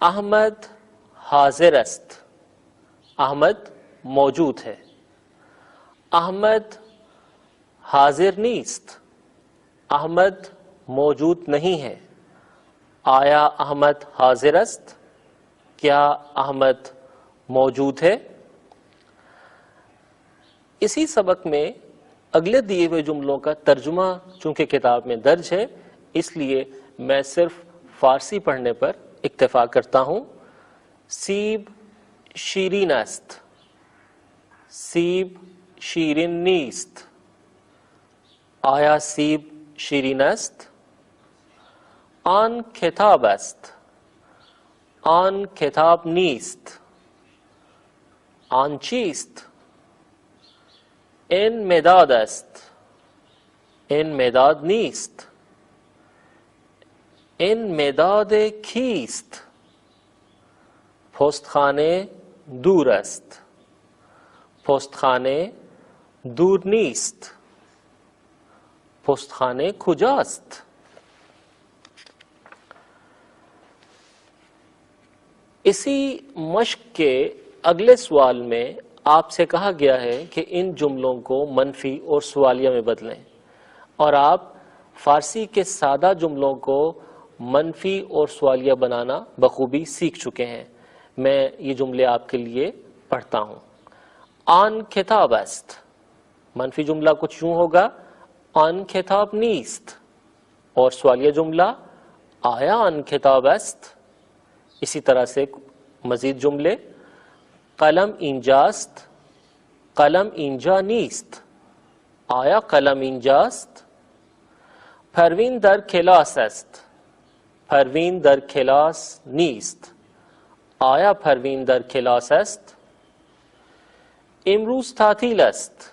احمد حاضر است، احمد موجود ہے. احمد حاضر نیست، احمد موجود نہیں ہے. آیا احمد حاضر است، کیا احمد موجود ہے. اسی سبق میں اگلے دیے ہوئے جملوں کا ترجمہ چونکہ کتاب میں درج ہے، اس لیے میں صرف فارسی پڑھنے پر اکتفا کرتا ہوں. سیب شیرین است، سیب شیرین نیست. آیا سیب شیرین است. آن کتاب است، آن کتاب نیست. آن چیست. این مداد است، این مداد نیست. این مداد کیست. پستخانه دور است، پستخانه دور نیست. پستخانه کجاست. اسی مشق کے اگلے سوال میں آپ سے کہا گیا ہے کہ ان جملوں کو منفی اور سوالیہ میں بدلیں، اور آپ فارسی کے سادہ جملوں کو منفی اور سوالیہ بنانا بخوبی سیکھ چکے ہیں. میں یہ جملے آپ کے لیے پڑھتا ہوں. آن کتاب است، منفی جملہ کچھ یوں ہوگا، آن کتاب نیست. اور سوالیہ جملہ، آیا آن کتاب است. اسی طرح سے مزید جملے، قلم اینجاست، قلم اینجا نیست. آیا قلم اینجاست. پروین در کلاس است، پروین در کلاس نیست. آیا پروین در کلاس است. امروز تعطیل است،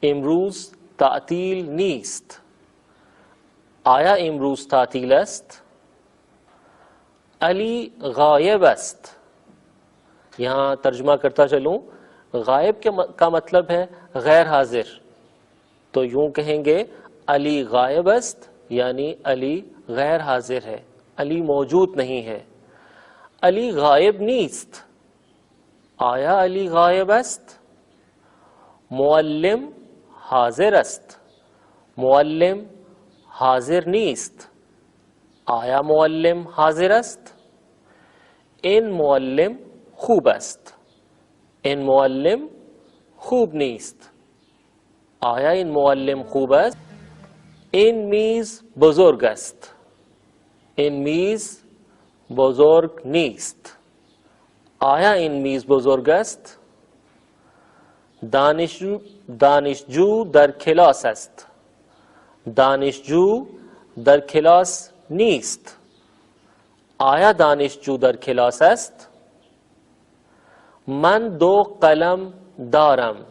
امروز تعطیل نیست. آیا امروز تعطیل است. علی غائب است. یہاں ترجمہ کرتا چلوں، غائب کا مطلب ہے غیر حاضر، تو یوں کہیں گے علی غائب است، یعنی علی غیر حاضر ہے، علی موجود نہیں ہے. علی غائب نیست. آیا علی غائب است. معلم حاضر است، معلم حاضر نیست. آیا معلم حاضر است. این معلم خوب است، این معلم خوب نیست. آیا این معلم خوب است. این میز بزرگ است، این میز بزرگ نیست. آیا این میز بزرگ است. دانشجو در کلاس است، دانشجو در کلاس نیست. آیا دانشجو در کلاس است. من دو قلم دارم.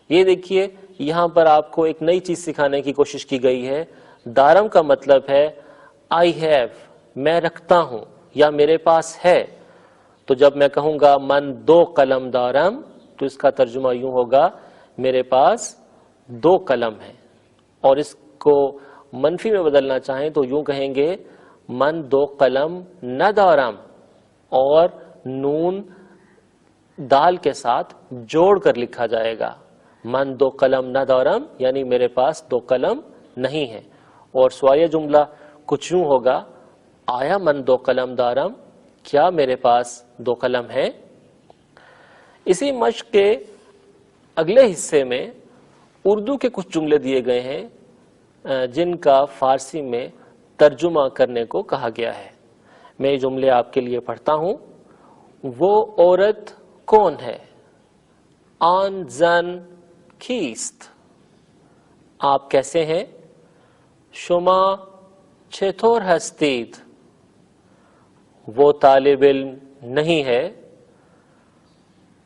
یہ دیکھیے یہاں پر آپ کو ایک نئی چیز سکھانے کی کوشش کی گئی ہے. دارم کا مطلب ہے آئی ہیو، میں رکھتا ہوں یا میرے پاس ہے. تو جب میں کہوں گا من دو قلم دارم تو اس کا ترجمہ یوں ہوگا میرے پاس دو قلم ہیں. اور اس کو منفی میں بدلنا چاہیں تو یوں کہیں گے من دو قلم نہ دارم، اور نون دال کے ساتھ جوڑ کر لکھا جائے گا. من دو قلم نہ دارم یعنی میرے پاس دو قلم نہیں ہے. اور سوالیہ جملہ کچھ یوں ہوگا، آیا من دو قلم دارم، کیا میرے پاس دو قلم ہے. اسی مشق کے اگلے حصے میں اردو کے کچھ جملے دیے گئے ہیں جن کا فارسی میں ترجمہ کرنے کو کہا گیا ہے. میں یہ جملے آپ کے لیے پڑھتا ہوں. وہ عورت کون ہے. آن زن کیست. آپ کیسے ہیں. شما چطور هستید. وہ طالب علم نہیں ہے.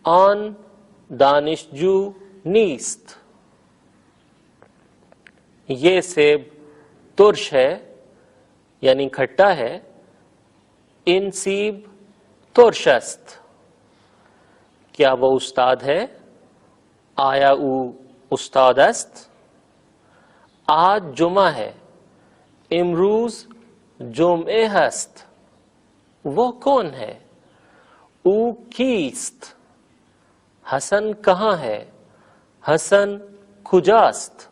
آن دانشجو نیست. یہ سیب ترش ہے یعنی کھٹا ہے. این سیب ترش است. کیا وہ استاد ہے. آیا او استاد است. آج جمعہ ہے. امروز جمعه هست. وہ کون ہے؟ او کیست، حسن کہاں ہے؟ حسن کجاست،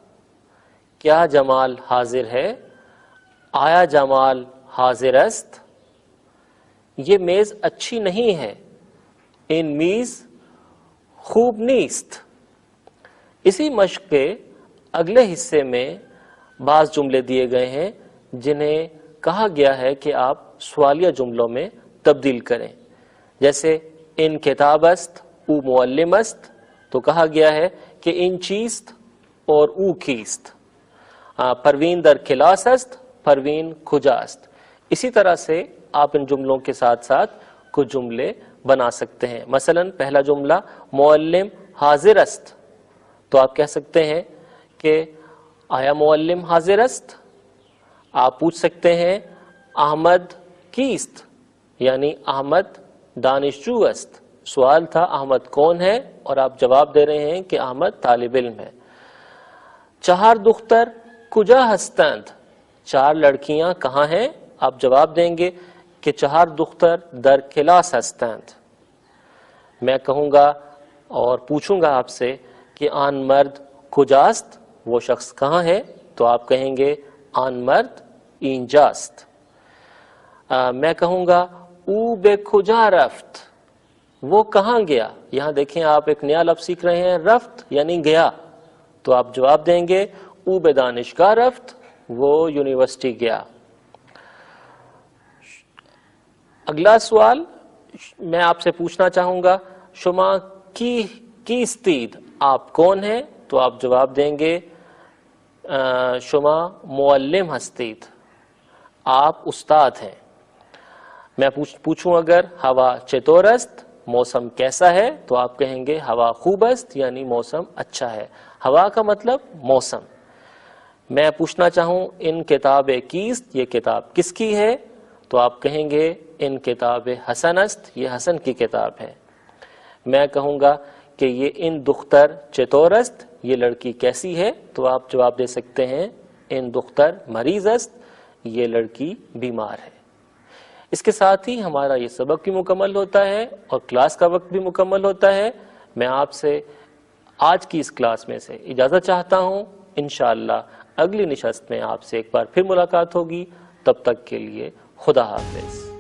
کیا جمال حاضر ہے؟ آیا جمال حاضر است؟ یہ میز اچھی نہیں ہے، این میز خوب نیست۔ اسی مشق کے اگلے حصے میں بعض جملے دیے گئے ہیں جنہیں کہا گیا ہے کہ آپ سوالیہ جملوں میں تبدیل کریں، جیسے ان کتاب است او معلم است، تو کہا گیا ہے کہ ان چیست اور او کیست۔ پروین در کلاس است، پروین کجا است۔ اسی طرح سے آپ ان جملوں کے ساتھ ساتھ کچھ جملے بنا سکتے ہیں۔ مثلا پہلا جملہ معلم حاضر است، تو آپ کہہ سکتے ہیں کہ آیا معلم حاضر است؟ آپ پوچھ سکتے ہیں احمد کیست، یعنی احمد دانشجو است۔ سوال تھا احمد کون ہے، اور آپ جواب دے رہے ہیں کہ احمد طالب علم ہے۔ چہار دختر کجا ہستند، چار لڑکیاں کہاں ہیں؟ آپ جواب دیں گے کہ چہار دختر در کلاس ہستند۔ میں کہوں گا اور پوچھوں گا آپ سے کہ آن مرد کجاست، وہ شخص کہاں ہے؟ تو آپ کہیں گے آن مرد اینجاست۔ میں کہوں گا او بے کجا رفت، وہ کہاں گیا؟ یہاں دیکھیں آپ ایک نیا لفظ سیکھ رہے ہیں، رفت یعنی گیا، تو آپ جواب دیں گے او بے دانشگاہ رفت، وہ یونیورسٹی گیا۔ اگلا سوال میں آپ سے پوچھنا چاہوں گا شما کیستید، آپ کون ہیں؟ تو آپ جواب دیں گے شما معلم ہستید، آپ استاد ہیں۔ میں پوچھوں اگر ہوا چطور است، موسم کیسا ہے؟ تو آپ کہیں گے ہوا خوب است، یعنی موسم اچھا ہے۔ ہوا کا مطلب موسم۔ میں پوچھنا چاہوں ان کتاب کیست، یہ کتاب کس کی ہے؟ تو آپ کہیں گے ان کتاب حسن است، یہ حسن کی کتاب ہے۔ میں کہوں گا کہ یہ ان دختر چطور است، یہ لڑکی کیسی ہے؟ تو آپ جواب دے سکتے ہیں ان دختر مریض است، یہ لڑکی بیمار ہے۔ اس کے ساتھ ہی ہمارا یہ سبق بھی مکمل ہوتا ہے اور کلاس کا وقت بھی مکمل ہوتا ہے۔ میں آپ سے آج کی اس کلاس میں سے اجازت چاہتا ہوں، انشاءاللہ اگلی نشست میں آپ سے ایک بار پھر ملاقات ہوگی۔ تب تک کے لیے خدا حافظ۔